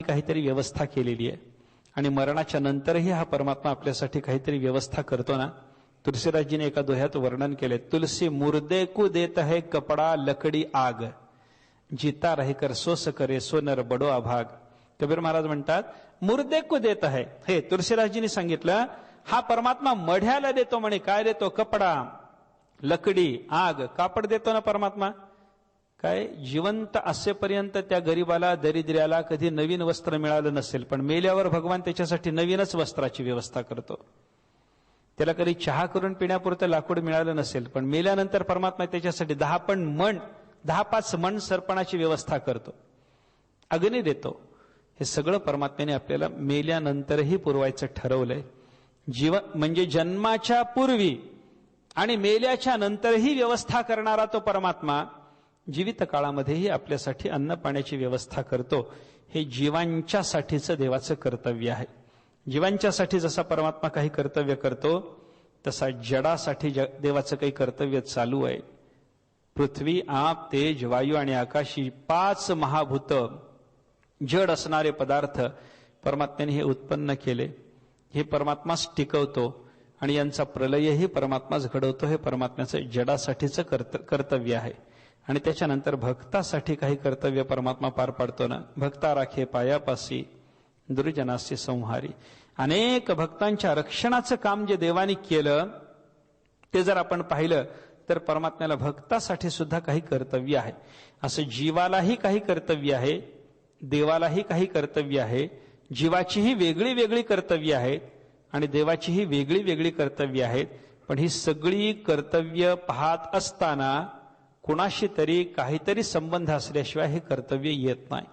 काहीतरी व्यवस्था केलेली आहे आणि मरणाच्या नंतरही हा परमात्मा आपल्यासाठी काहीतरी व्यवस्था करतो ना. तुलसीदासजीने एका दोह्यात वर्णन केले, तुलसी मुर्दे को देत है कपडा लकडी आग, जीता रहकर सोस करे सो नर बडो अभाग. कबीर महाराज म्हणतात मुर्दे को देत है. हे तुलसीदासजीने सांगितलं हा परमात्मा मढ्याला देतो म्हणे. काय देतो? कपडा, लकडी, आग. कापड देतो ना परमात्मा. काय जिवंत असेपर्यंत त्या गरीबाला दरिद्र्याला कधी नवीन वस्त्र मिळालं नसेल, पण मेल्यावर भगवान त्याच्यासाठी नवीनच वस्त्राची व्यवस्था करतो. त्याला कधी चहा करून पिण्यापुरतं लाकूड मिळालं नसेल, पण मेल्यानंतर परमात्मा त्याच्यासाठी 10-5 मण सरपणाची व्यवस्था करतो. अग्नी देतो. हे सगळं परमात्म्याने आपल्याला मेल्यानंतरही पुरवायचं ठरवलंय. जीवन म्हणजे जन्माच्या पूर्वी आणि मेल्याच्या नंतरही व्यवस्था करणारा तो परमात्मा जीवित काळामध्येही आपल्यासाठी अन्न पाण्याची व्यवस्था करतो. हे जीवांच्यासाठीचं देवाचं कर्तव्य आहे. जीवांच्यासाठी जसा परमात्मा काही कर्तव्य करतो तसा जडासाठी देवाचं काही कर्तव्य चालू आहे. पृथ्वी, आप, तेज, वायू आणि आकाशी 5 महाभूत जड असणारे पदार्थ परमात्म्याने हे उत्पन्न केले. हे परमात्माच टिकवतो आणि यांचा प्रलयही परमात्माच घडवतो. हे परमात्म्याचं जडासाठीचं कर्तव्य आहे. आणि त्याच्यानंतर भक्तासाठी काही कर्तव्य परमात्मा पार पाडतो ना. भक्ता राखे पायापासी दुर्जनासी संहारी. अनेक भक्तांच्या रक्षणाचं काम जे देवाने केलं ते जर आपण पाहिलं तर परमात्म्याला भक्तासाठी सुद्धा काही कर्तव्य आहे. असं जीवालाही काही कर्तव्य आहे, देवालाही काही कर्तव्य आहे. जीवाचीही वेगळी वेगळी कर्तव्य आहेत आणि देवाचीही वेगळी वेगळी कर्तव्य आहेत. पण ही सगळी कर्तव्य पाहत असताना कुणाशी तरी काहीतरी संबंध असल्याशिवाय हे कर्तव्य येत नाही.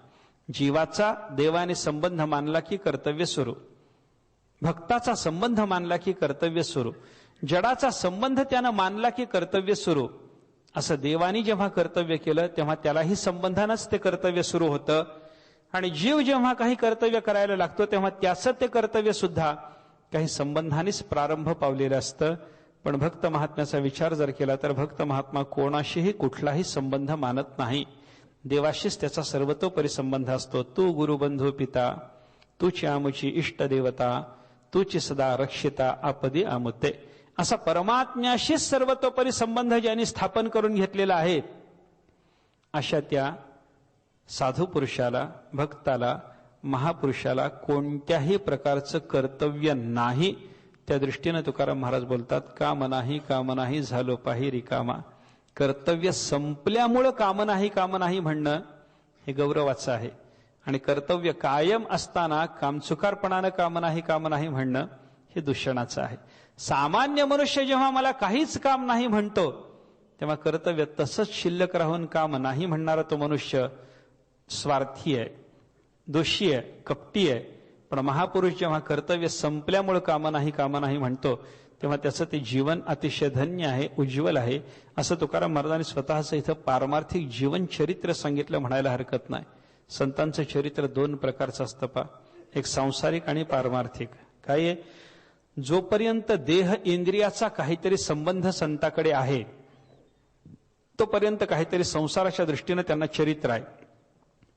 जीवाचा देवाने संबंध मानला की कर्तव्य सुरू, भक्ताचा संबंध मानला की कर्तव्य सुरू, जडाचा संबंध त्यानं मानला की कर्तव्य सुरू. असं देवानी जेव्हा कर्तव्य केलं तेव्हा त्यालाही संबंधानंच ते कर्तव्य सुरू होतं. आणि जीव जेव्हा काही कर्तव्य करायला लागतो तेव्हा त्याचं ते कर्तव्य सुद्धा काही संबंधानेच प्रारंभ पावलेलं असतं. पण भक्त महात्म्याचा विचार जर केला तर भक्त महात्मा कोणाशीही कुठलाही संबंध मानत नाही. देवाशीच त्याचा सर्वतोपरी संबंध असतो. तू गुरुबंधू पिता, तूची आमुची इष्ट देवता, तूची सदा रक्षिता आपदी आमुते. असा परमात्म्याशीच सर्वतोपरी संबंध ज्यांनी स्थापन करून घेतलेला आहे अशा त्या साधू पुरुषाला, भक्ताला, महापुरुषाला कोणत्याही प्रकारचं कर्तव्य नाही. त्या दृष्टीनं तुकाराम महाराज बोलतात काम नाही झालो पाही रिकामा. कर्तव्य संपल्यामुळं काम नाही म्हणणं हे गौरवाचं आहे आणि कर्तव्य कायम असताना कामचुकारपणानं काम नाही म्हणणं हे दूषणाचं आहे. सामान्य मनुष्य जेव्हा मला काहीच काम नाही म्हणतो तेव्हा कर्तव्य तसंच शिल्लक राहून काम नाही म्हणणारा तो मनुष्य स्वार्थी आहे, दोषी आहे, कपटी आहे. पण महापुरुष जेव्हा कर्तव्य संपल्यामुळे काम नाही म्हणतो तेव्हा त्याचं ते जीवन अतिशय धन्य आहे, उज्ज्वल आहे. असं तुकाराम महाराजांनी स्वतःचं इथं पारमार्थिक जीवन चरित्र सांगितलं म्हणायला हरकत नाही. संतांचं चरित्र 2 प्रकारचं असतं पा, एक सांसारिक आणि पारमार्थिक. काय आहे? जोपर्यंत देह इंद्रियाचा काहीतरी संबंध संताकडे आहे तोपर्यंत काहीतरी संसाराच्या दृष्टीनं त्यांना चरित्र आहे.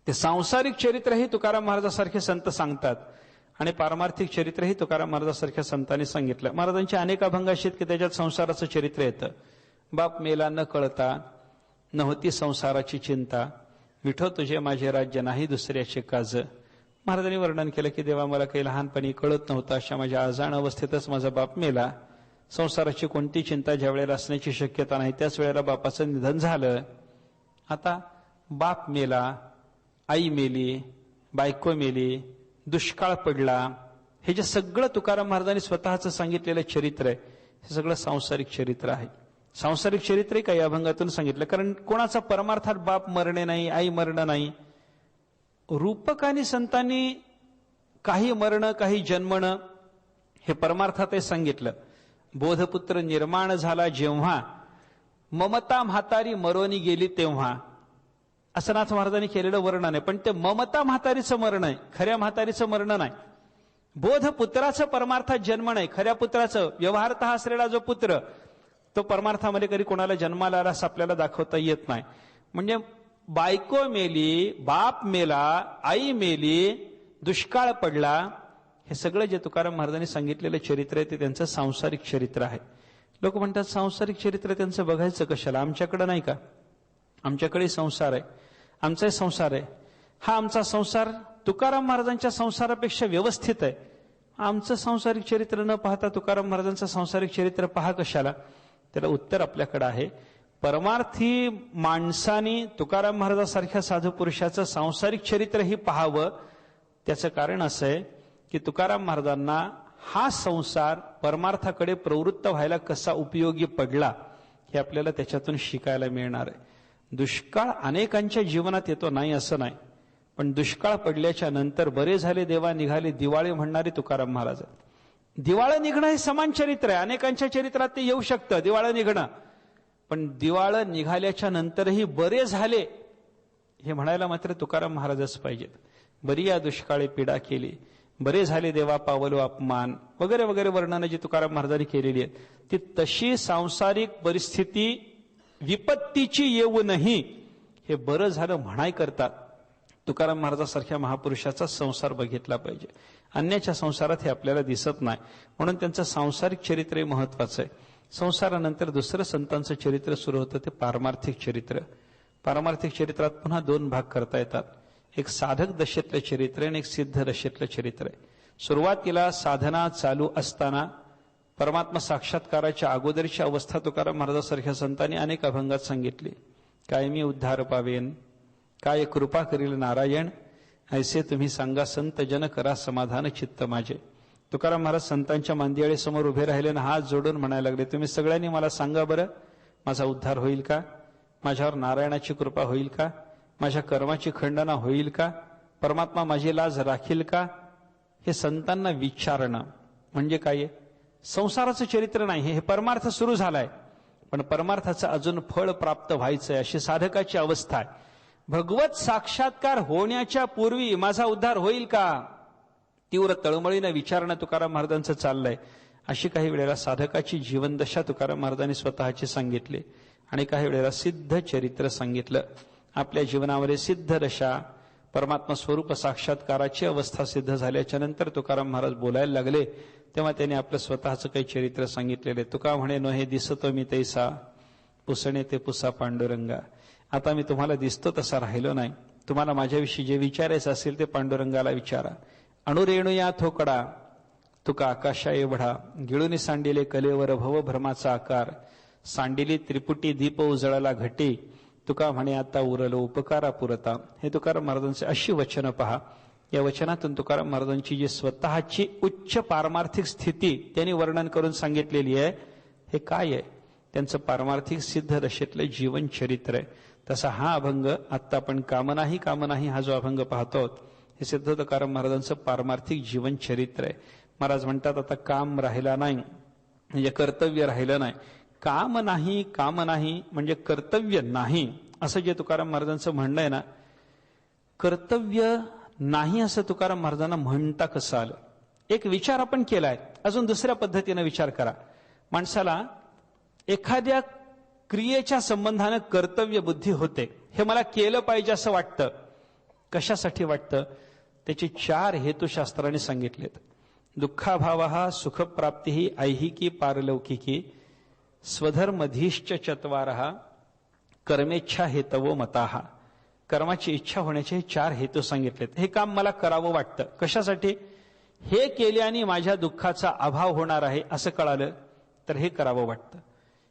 ते सांसारिक चरित्रही तुकाराम महाराजांसारखे संत सांगतात आणि पारमार्थिक चरित्रही तुकाराम महाराजांसारख्या संतांनी सांगितलं. महाराजांचे अनेक अभंग असे की त्याच्यात संसाराचं चरित्र येतं. बाप मेला न कळता, नव्हती संसाराची चिंता, विठो तुझे माझे राज्य नाही दुसऱ्याचे काज. महाराजांनी वर्णन केलं की देवा मला काही लहानपणी कळत नव्हतं, अशा माझ्या अजाण अवस्थेतच माझा बाप मेला. संसाराची कोणती चिंता ज्या वेळेला असण्याची शक्यता नाही त्याच वेळेला बापाचं निधन झालं. आता बाप मेला, आई मेली, बायको मेली, दुष्काळ पडला, हे जे सगळं तुकाराम महाराजांनी स्वतःचं सांगितलेलं चरित्र आहे हे सगळं सांसारिक चरित्र आहे. सांसारिक चरित्रही काही अभंगातून सांगितलं. कारण कोणाचा परमार्थात बाप मरणे नाही, आई मरणं नाही. रूपकानी संतांनी काही मरणं काही जन्मणं हे परमार्थातही सांगितलं. बोधपुत्र निर्माण झाला जेव्हा, ममता म्हातारी मरोनी गेली तेव्हा, असं नाथ महाराजांनी केलेलं वर्णन आहे. पण ते ममता म्हातारीचं मरण आहे, खऱ्या म्हातारीचं मरण नाही. बोधपुत्राचं परमार्थात जन्म नाही, खऱ्या पुत्राचं व्यवहारतः असलेला जो पुत्र तो परमार्थामध्ये कधी कोणाला जन्माला आला असं आपल्याला दाखवता येत नाही. म्हणजे बायको मेली, बाप मेला, आई मेली, दुष्काळ पडला, हे सगळं जे तुकाराम महाराजांनी सांगितलेलं चरित्र आहे ते त्यांचं सांसारिक चरित्र आहे. लोक म्हणतात सांसारिक चरित्र त्यांचं बघायचं कशाला, आमच्याकडे नाही का? आमच्याकडे संसार आहे, आमचाही संसार आहे. हा आमचा संसार तुकाराम महाराजांच्या संसारापेक्षा व्यवस्थित आहे. आमचं सांसारिक चरित्र न पाहता तुकाराम महाराजांचं सांसारिक चरित्र पहा कशाला? त्याला उत्तर आपल्याकडे आहे. परमार्थी माणसाने तुकाराम महाराजांसारख्या साधू पुरुषाचं सांसारिक चरित्रही पाहावं. त्याचं कारण असं आहे की तुकाराम महाराजांना हा संसार परमार्थाकडे प्रवृत्त व्हायला कसा उपयोगी पडला हे आपल्याला त्याच्यातून शिकायला मिळणार आहे. दुष्काळ अनेकांच्या जीवनात येतो, नाही असं नाही, पण दुष्काळ पडल्याच्या नंतर बरे झाले देवा निघाले दिवाळे म्हणणारे तुकाराम महाराज. दिवाळं निघणं हे समान चरित्र आहे, अनेकांच्या चरित्रात ते येऊ शकतं दिवाळं निघणं, पण दिवाळं निघाल्याच्या नंतरही बरे झाले हे म्हणायला मात्र तुकाराम महाराजच पाहिजेत. बरी या दुष्काळी पीडा केली, बरे झाले देवा पावलो अपमान वगैरे वगैरे वर्णनं जी तुकाराम महाराजांनी केलेली आहेत ती तशी सांसारिक परिस्थिती विपत्तीची येऊनही हे बरं झालं म्हणाय करतात. तुकाराम महाराजांसारख्या महापुरुषाचा संसार बघितला पाहिजे. अन्याच्या संसारात हे आपल्याला दिसत नाही, म्हणून त्यांचं सांसारिक चरित्र महत्वाचं आहे. संसारानंतर दुसरं संतांचं चरित्र सुरू होतं ते पारमार्थिक चरित्र. पारमार्थिक चरित्रात पुन्हा दोन भाग करता येतात. एक साधक दशेतलं चरित्र आणि एक सिद्ध दशेतलं चरित्र आहे. सुरुवातीला साधना चालू असताना परमात्मा साक्षात्काराच्या अगोदरची अवस्था तुकाराम महाराजांसारख्या संतांनी अनेक अभंगात सांगितली. काय मी उद्धार पावेन, काय कृपा करील नारायण, ऐसे तुम्ही सांगा संत जन करा समाधान चित्त माझे. तुकाराम महाराज संतांच्या मांदियाळी समोर उभे राहिले आणि हात जोडून म्हणायला लागले, तुम्ही सगळ्यांनी मला सांगा बरं, माझा उद्धार होईल का? माझ्यावर नारायणाची कृपा होईल का? माझ्या कर्माची खंडना होईल का? परमात्मा माझी लाज राखील का? हे संतांना विचारणं म्हणजे काय? संसाराचं चरित्र नाही, हे परमार्थ सुरू झालाय, पण परमार्थाचं अजून फळ प्राप्त व्हायचंय अशी साधकाची अवस्था आहे. भगवत साक्षात्कार होण्याच्या पूर्वी माझा उद्धार होईल का? तीव्र तळमळीनं विचारणं तुकाराम महाराजांचं चाललंय. अशी काही वेळेला साधकाची जीवनदशा तुकाराम महाराजांनी स्वतःची सांगितली आणि काही वेळेला सिद्ध चरित्र सांगितलं. आपल्या जीवनामध्ये सिद्ध दशा परमात्मा स्वरूप साक्षात्काराची अवस्था सिद्ध झाल्याच्या नंतर तुकाराम महाराज बोलायला लागले, तेव्हा त्यांनी आपलं स्वतःचं काही चरित्र सांगितलेले. तुका म्हणे नो हे दिसतो मी तैसा, पुसणे ते पुसा पांडुरंगा. आता मी तुम्हाला दिसतो तसा राहिलो नाही, तुम्हाला माझ्याविषयी जे विचारायचं असेल ते पांडुरंगाला विचारा. अणुरेणू या थोकडा तुका आकाशा एवढा, गिळूनी सांडिले कलेवर भव भ्रमाचा आकार, सांडिली त्रिपुटी दीप उजळला घटी, तुका म्हणे आता उरलो उपकारा पुरता. हे तुकाराम महाराजांचे अशी वचनं पहा. या वचनातून तुकाराम महाराजांची जी स्वतःची उच्च पारमार्थिक स्थिती त्यांनी वर्णन करून सांगितलेली आहे. हे काय आहे? त्यांचं पारमार्थिक सिद्ध दशेतलं जीवन चरित्र आहे. तसा हा अभंग आत्ता आपण कामनाही कामनाही हा जो अभंग पाहतो हे सिद्ध तुकाराम महाराजांचं पारमार्थिक जीवन चरित्र आहे. महाराज म्हणतात आता काम राहिला नाही म्हणजे कर्तव्य राहिलं नाही. काम नाही काम नाही म्हणजे कर्तव्य नाही असं जे तुकाराम महाराजांचं म्हणणं आहे ना, कर्तव्य नाही असं तुकाराम महाराजांना म्हणता कसं आलं? एक विचार आपण केलाय, अजून दुसऱ्या पद्धतीने विचार करा. माणसाला एखाद्या क्रियेच्या संबंधानं कर्तव्य बुद्धी होते, हे मला केलं पाहिजे असं वाटतं. कशासाठी वाटतं? त्याचे 4 हेतू शास्त्राने सांगितलेत. दुःखाभावः सुखप्राप्ती ऐहिकी पारलौकिकी, स्वधर्मधीश्च चत्वारः, कर्मेच्छा हेतवो मताः. कर्माची इच्छा होण्याचे 4 हेतू सांगितलेत. हे काम मला करावं वाटतं. कशासाठी? हे केल्याने माझ्या दुःखाचा अभाव होणार आहे असं कळालं तर हे करावं वाटतं.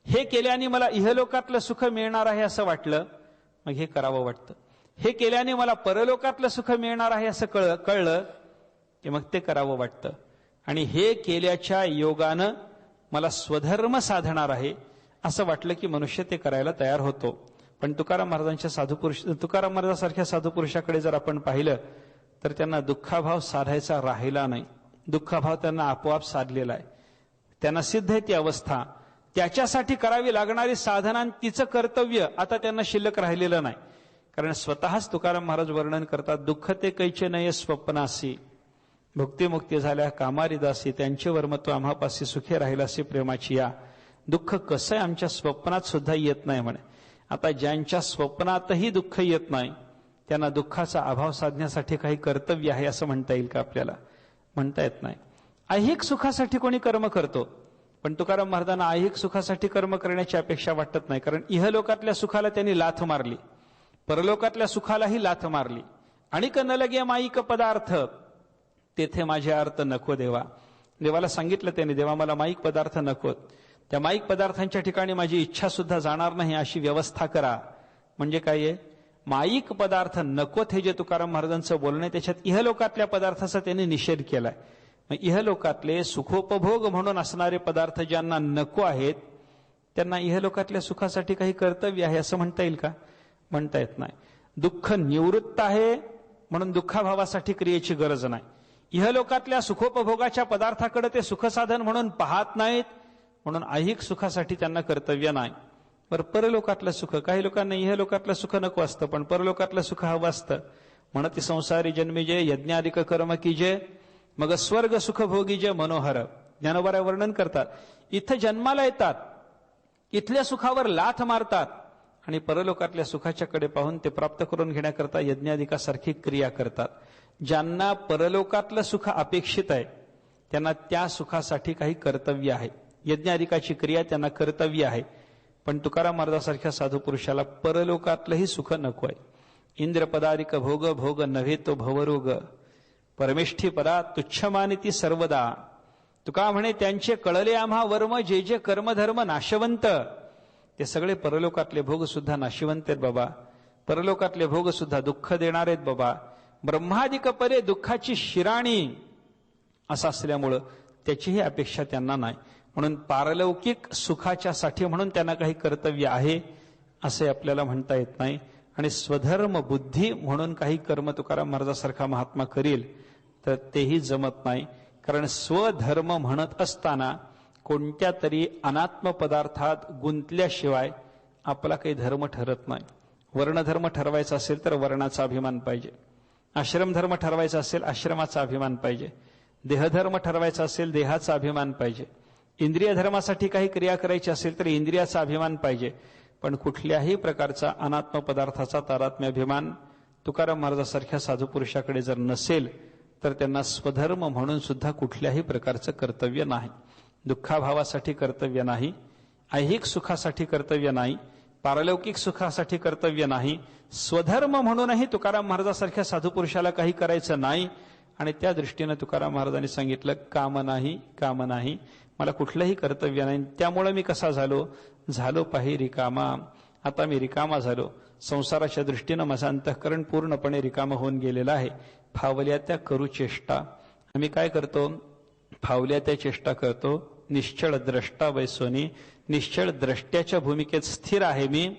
हे केल्याने मला इहलोकातलं सुख मिळणार आहे असं वाटलं मग हे करावं वाटतं. हे केल्याने मला परलोकातलं सुख मिळणार आहे असं कळलं की मग ते करावं वाटतं. आणि हे केल्याच्या योगानं मला स्वधर्म साधणार आहे असं वाटलं की मनुष्य ते करायला तयार होतो. पण तुकाराम महाराजांसारख्या साधू पुरुषाकडे जर आपण पाहिलं तर त्यांना दुःखाभाव साधायचा राहिला नाही. दुःखाभाव त्यांना आपोआप साधलेला आहे. त्यांना सिद्ध आहे ती अवस्था. त्याच्यासाठी करावी लागणारी साधना तिचं कर्तव्य आता त्यांना शिल्लक राहिलेलं नाही. कारण स्वतःच तुकाराम महाराज वर्णन करतात, दुःख ते कैचे नये स्वप्नासी, भुक्तिमुक्ती झाल्या कामारी दासी, त्यांचे वर्मत्व आम्हापासी सुखे राहिलासी प्रेमाची या. दुःख कसं आहे आमच्या स्वप्नात सुद्धा येत नाही म्हणे. आता ज्यांच्या स्वप्नातही दुःख येत नाही त्यांना दुःखाचा अभाव साधण्यासाठी काही कर्तव्य आहे असं म्हणता येईल का आपल्याला? म्हणता येत नाही. ऐहिक सुखासाठी कोणी कर्म करतो, पण तुकाराम महाराजांना ऐहिक सुखासाठी कर्म करण्याची अपेक्षा वाटत नाही. कारण इहलोकातल्या सुखाला त्यांनी लाथ मारली, परलोकातल्या सुखालाही लाथ मारली. आणि न लगे माईक पदार्थ तेथे माझे अर्थ नको देवा. देवाला सांगितलं त्यांनी, देवा मला माईक पदार्थ नकोत, त्या माईक पदार्थांच्या ठिकाणी माझी इच्छा सुद्धा जाणार नाही अशी व्यवस्था करा. म्हणजे काय आहे, माईक पदार्थ नकोत हे जे तुकाराम महाराजांचं बोलणं आहे त्याच्यात इहलोकातल्या पदार्थाचा त्यांनी निषेध केलाय. मग इहलोकातले सुखोपभोग म्हणून असणारे पदार्थ ज्यांना नको आहेत त्यांना इहलोकातल्या सुखासाठी काही कर्तव्य आहे असं म्हणता येईल का? म्हणता येत नाही. दुःख निवृत्त आहे म्हणून दुःखाभावासाठी क्रियेची गरज नाही. इहलोकातल्या सुखोपभोगाच्या पदार्थाकडे ते सुखसाधन म्हणून पाहत नाहीत, म्हणून ऐहिक सुखासाठी त्यांना कर्तव्य नाही. बरं, परलोकातलं सुख, काही लोकांना इहलोकातलं सुख नको असतं पण परलोकातलं सुख हवं असतं. म्हणत संसारी जन्मीजे यज्ञाधिक कर्म कीजे मग स्वर्ग सुख भोगीजे मनोहर. ज्ञानोबा वर्णन करतात, इथं जन्माला येतात, इथल्या सुखावर लाथ मारतात आणि परलोकातल्या सुखाच्याकडे पाहून ते प्राप्त करून घेण्याकरता यज्ञाधिकासारखी क्रिया करतात. ज्यांना परलोकातलं सुख अपेक्षित आहे त्यांना त्या सुखासाठी काही कर्तव्य आहे. यज्ञाधिकाची क्रिया त्यांना कर्तव्य आहे. पण तुकाराम महाराजांसारख्या साधू पुरुषाला परलोकातलंही सुख नको आहे. इंद्रपदारिक भोग भोग नव्हे तो भवरोग, परमेष्ठी पदा तुच्छ मानिती सर्वदा. तुका म्हणे त्यांचे कळले आम्हा वर्म, जे जे कर्मधर्म नाशवंत. ते सगळे परलोकातले भोग सुद्धा नाशिवंत आहेत बाबा. परलोकातले भोग सुद्धा दुःख देणार आहेत बाबा. ब्रह्मादिक परे दुःखाची शिराणी असं असल्यामुळं त्याचीही अपेक्षा त्यांना नाही. म्हणून पारलौकिक सुखाच्या साठी म्हणून त्यांना काही कर्तव्य आहे असे आपल्याला म्हणता येत नाही. आणि स्वधर्म बुद्धी म्हणून काही कर्म तुकाराम महाराजांसारखा महात्मा करील तर तेही जमत नाही. कारण स्वधर्म म्हणत असताना कोणत्या तरी अनात्म पदार्थात गुंतल्याशिवाय आपला काही धर्म ठरत नाही. वर्णधर्म ठरवायचा असेल तर वर्णाचा अभिमान पाहिजे, आश्रमधर्म ठरवायचा असेल आश्रमाचा अभिमान पाहिजे, देहधर्म ठरवायचा असेल देहाचा अभिमान पाहिजे, इंद्रिय धर्मासाठी काही क्रिया करायची असेल तर इंद्रियाचा अभिमान पाहिजे. पण कुठल्याही प्रकारचा अनात्म पदार्थाचा तादात्म्य अभिमान तुकाराम महाराजांसारख्या साधू पुरुषाकडे जर नसेल तर त्यांना स्वधर्म म्हणून सुद्धा कुठल्याही प्रकारचं कर्तव्य नाही. दुःखाभावासाठी कर्तव्य नाही, ऐहिक सुखासाठी कर्तव्य नाही, पारलौकिक सुखासाठी कर्तव्य नाही, स्वधर्म म्हणूनही तुकाराम महाराजांसारख्या साधू पुरुषाला काही करायचं नाही. आणि त्या दृष्टीनं तुकाराम महाराजांनी सांगितलं, काम नाही, काम नाही, मला कुठलंही कर्तव्य नाही. त्यामुळे मी कसा झालो पाही रिकामा. आता मी रिकामा झालो. संसाराच्या दृष्टीनं माझं अंतःकरण पूर्णपणे रिकामा होऊन गेलेलं आहे. फावल्या त्या करू चेष्टा. आम्ही काय करतो? फावल्या त्या चेष्टा करतो. निश्चळ द्रष्टा वैसोनी, निश्चळ द्रष्ट्याच्या भूमिकेत स्थिर आहे मी.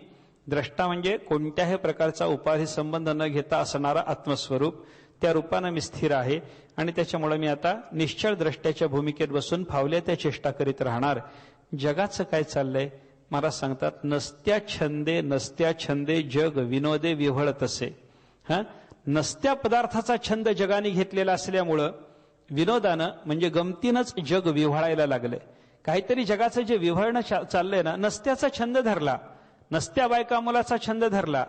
द्रष्टा म्हणजे कोणत्याही प्रकारचा उपाधी संबंध न घेता असणारा आत्मस्वरूप, त्या रूपानं मी स्थिर आहे. आणि त्याच्यामुळे मी आता निश्चळ द्रष्ट्याच्या भूमिकेत बसून फावल्या त्या चेष्टा करीत राहणार. जगाचं काय चाललंय? महाराज सांगतात, नसत्या छंदे जग विनोदे विव्हळतसे. नसत्या पदार्थाचा छंद जगाने घेतलेला असल्यामुळं विनोदानं म्हणजे गमतीनंच जग विव्हाळायला लागलंय. काहीतरी जगाचं जे विव्हळणं चाललंय ना, नसत्याचा छंद धरला, नसत्या बायका मुलाचा छंद धरला,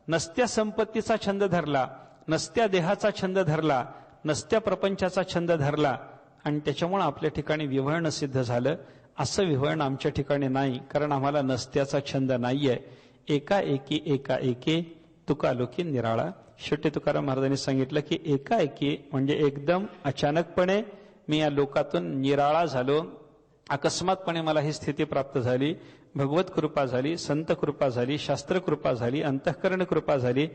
नसत्या संपत्तीचा छंद धरला, नसत्या देहाचा छंद धरला, नसत्या प्रपंचाचा छंद धरला आणि त्याच्यामुळे आपल्या ठिकाणी विव्हळणं सिद्ध झालं. असं विव्हळणं आमच्या ठिकाणी नाही, कारण आम्हाला नसत्याचा छंद नाहीये. एकाएकी तुकालोकी निराळा. शेवटी तुकाराम महाराजांनी सांगितलं की एकाएकी म्हणजे एकदम अचानकपणे मी या लोकातून निराळा झालो. अकस्मातपणे मला ही स्थिती प्राप्त झाली. भगवत कृपा झाली, संत कृपा झाली, शास्त्र कृपा झाली, अंतःकरण कृपा झाली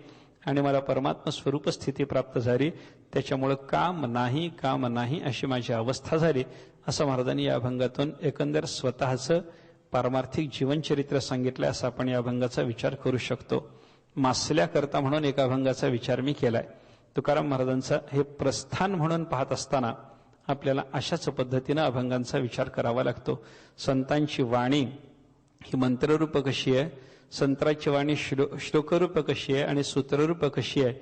आणि मला परमात्मा स्वरूप स्थिती प्राप्त झाली. त्याच्यामुळं काम नाही अशी माझी अवस्था झाली. असं महाराजांनी या अभंगातून एकंदर स्वतःचं पारमार्थिक जीवनचरित्र सांगितलंय. असं आपण या अभंगाचा विचार करू शकतो. मासल्याकरता म्हणून एका अभंगाचा विचार मी केलाय. तुकाराम महाराजांचा हे प्रस्थान म्हणून पाहत असताना आपल्याला अशाच पद्धतीनं अभंगांचा विचार करावा लागतो. संतांची वाणी ही मंत्ररूप कशी आहे, संतांची वाणी श्लोकरूप कशी आहे आणि सूत्ररूप कशी आहे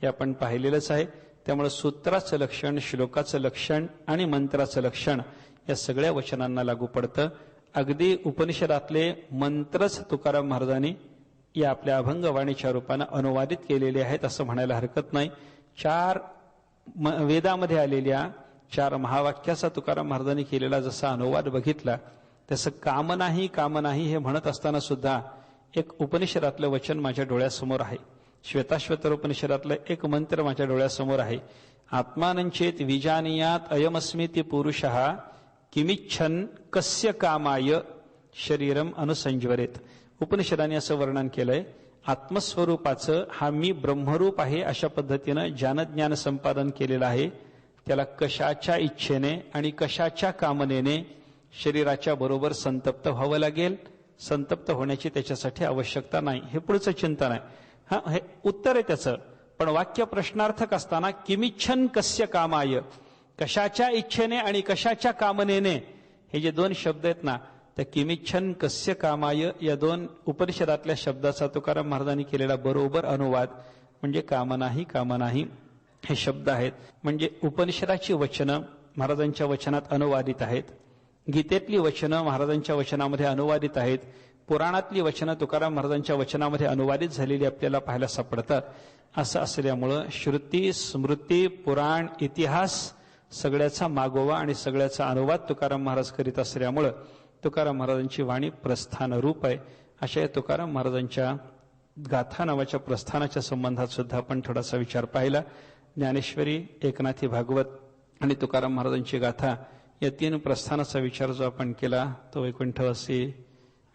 हे आपण पाहिलेलंच आहे. त्यामुळे सूत्राचं लक्षण, श्लोकाचं लक्षण आणि मंत्राचं लक्षण या सगळ्या वचनांना लागू पडतं. अगदी उपनिषदातले मंत्रच तुकाराम महाराजांनी या आपल्या अभंगवाणीच्या रूपानं अनुवादित केलेले आहेत असं म्हणायला हरकत नाही. 4 वेदामध्ये आलेल्या 4 महावाक्याचा तुकाराम महाराजांनी केलेला जसा अनुवाद बघितला तसं काम नाही हे म्हणत असताना सुद्धा एक उपनिषदातलं वचन माझ्या डोळ्यासमोर आहे. श्वेताश्वतर उपनिषदातलं एक मंत्र माझ्या डोळ्यासमोर आहे. आत्मानंचेत विजानीयात अयमस्मिति पुरुषः किमिच्छन् कस्य कामाय शरीरम अनुसंज्वरेत. उपनिषदाने असं वर्णन केलंय, आत्मस्वरूपाचं हा मी ब्रह्मरूप आहे अशा पद्धतीनं ज्यानं ज्ञान संपादन केलेलं आहे त्याला कशाच्या इच्छेने आणि कशाच्या कामनेने शरीराच्या बरोबर संतप्त व्हावं लागेल, संतप्त होण्याची त्याच्यासाठी आवश्यकता नाही. हे पुढचं चिंतन आहे. हे उत्तर आहे त्याचं. पण वाक्य प्रश्नार्थक असताना किमिच्छन कस्य कामाय, कशाच्या इच्छेने आणि कशाच्या कामनेने, हे जे 2 शब्द आहेत ना, त्या किमिच्छन कस्य कामाय या 2 उपनिषदातल्या शब्दाचा तुकाराम महाराजांनी केलेला बरोबर अनुवाद म्हणजे कामनाही हे शब्द आहेत. म्हणजे उपनिषदाची वचनं महाराजांच्या वचनात अनुवादित आहेत, गीतेतली वचनं महाराजांच्या वचनामध्ये अनुवादित आहेत, पुराणातली वचनं तुकाराम महाराजांच्या वचनामध्ये अनुवादित झालेली आपल्याला पाहायला सापडतात. असं असल्यामुळं श्रुती, स्मृती, पुराण, इतिहास सगळ्याचा मागोवा आणि सगळ्याचा अनुवाद तुकाराम महाराज करीत असल्यामुळं तुकाराम महाराजांची वाणी प्रस्थान रूप आहे. अशा या तुकाराम महाराजांच्या गाथा नावाच्या प्रस्थानाच्या संबंधात सुद्धा आपण थोडासा विचार पाहिला. ज्ञानेश्वरी, एकनाथी भागवत आणि तुकाराम महाराजांची गाथा या 3 प्रस्थानाचा विचार जो आपण केला तो वैकुंठवासी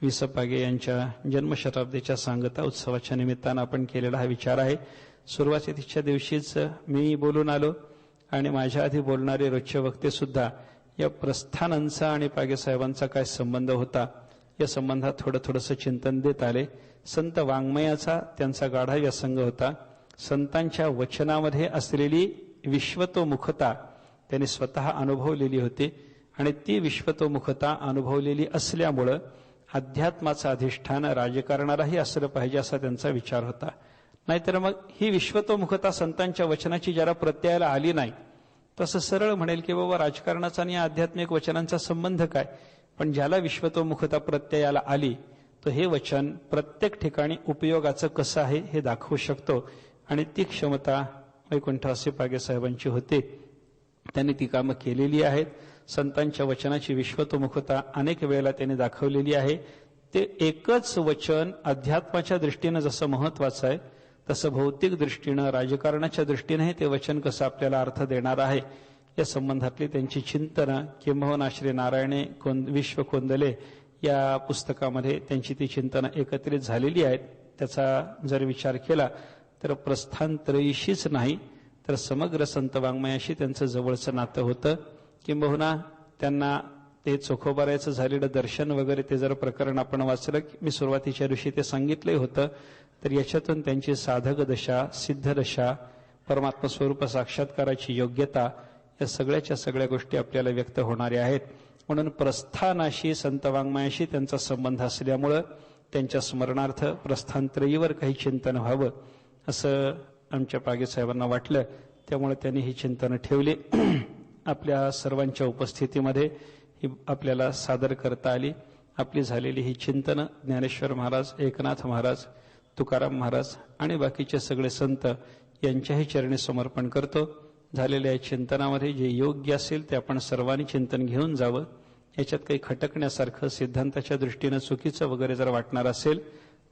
विसपागे यांच्या जन्मशताब्दीच्या सांगता उत्सवाच्या निमित्तानं आपण केलेला हा विचार आहे. सुरुवातीच्या दिवशीच मी बोलून आलो आणि माझ्या आधी बोलणारे रोजचे वक्ते सुद्धा या प्रस्थानांचा आणि पागेसाहेबांचा काय संबंध होता या संबंधात थोडंसं चिंतन देत आले. संत वाङ्मयाचा त्यांचा गाढा व्यासंग होता. संतांच्या वचनामध्ये असलेली विश्वतोमुखता त्यांनी स्वतः अनुभवलेली होती आणि ती विश्वतोमुखता अनुभवलेली असल्यामुळं अध्यात्माचं अधिष्ठान राजकारणालाही असलं पाहिजे असा त्यांचा विचार होता. नाहीतर मग ही विश्वतोमुखता संतांच्या वचनाची ज्याला प्रत्ययाला आली नाही तसं सरळ म्हणेल की बाबा राजकारणाचा आणि आध्यात्मिक वचनांचा संबंध काय. पण ज्याला विश्वतोमुखता प्रत्ययाला आली तर हे वचन प्रत्येक ठिकाणी उपयोगाचं कसं आहे हे दाखवू शकतो आणि ती क्षमता वैकुंठवासी पागेसाहेबांची होते. त्यांनी ती कामं केलेली आहेत. संतांच्या वचनाची विश्वतोमुखता अनेक वेळेला त्यांनी दाखवलेली आहे. ते एकच वचन अध्यात्माच्या दृष्टीनं जसं महत्वाचं आहे तसं भौतिक दृष्टीनं राजकारणाच्या दृष्टीनंही ते वचन कसं आपल्याला अर्थ देणार आहे या संबंधातली त्यांची चिंतनं किंबहुना श्री नारायणे विश्व कोंदले या पुस्तकामध्ये त्यांची ती चिंतनं एकत्रित झालेली आहेत. त्याचा जर विचार केला तर प्रस्थानत्रयीशीच नाही तर समग्र संत वाङ्मयाशी त्यांचं जवळचं नातं होतं. किंबहुना त्यांना ते चोखोबारायचं झालेलं दर्शन वगैरे ते जर प्रकरण आपण वाचलं, मी सुरुवातीच्या दिवशी ते सांगितलंही होतं, तर याच्यातून त्यांची साधक दशा, सिद्ध दशा, परमात्मा स्वरूप साक्षात्काराची योग्यता या सगळ्याच्या सगळ्या गोष्टी आपल्याला व्यक्त होणाऱ्या आहेत. म्हणून प्रस्थानाशी संत वाङ्मयाशी त्यांचा संबंध असल्यामुळं त्यांच्या स्मरणार्थ प्रस्थानत्रयीवर काही चिंतन व्हावं असं आमच्या पागेसाहेबांना वाटलं. त्यामुळे त्यांनी ही चिंतनं ठेवली. आपल्या सर्वांच्या उपस्थितीमध्ये ही आपल्याला सादर करता आली. आपली झालेली ही चिंतनं ज्ञानेश्वर महाराज, एकनाथ महाराज, तुकाराम महाराज आणि बाकीचे सगळे संत यांच्याही चरणी समर्पण करतो. झालेल्या या चिंतनामध्ये जे योग्य असेल ते आपण सर्वांनी चिंतन घेऊन जावं. याच्यात काही खटकण्यासारखं सिद्धांताच्या दृष्टीनं चुकीचं वगैरे जर वाटणार असेल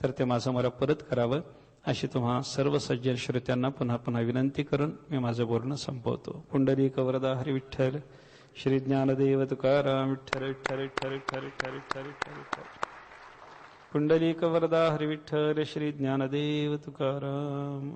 तर ते माझं मला परत करावं अशी तुम्हा सर्व सज्जन श्रोत्यांना पुन्हा पुन्हा विनंती करून मी माझं बोलणं संपवतो. पुंडलिक वरदा हरी विठ्ठल, श्री ज्ञानदेव तुकाराम विठ्ठल विठ्ठल विठ्ठल विठ्ठल विठ्ठल विठ्ठल विठ्ठल. पुंडलिक वरदा हरी विठ्ठल, श्री ज्ञानदेव तुकाराम.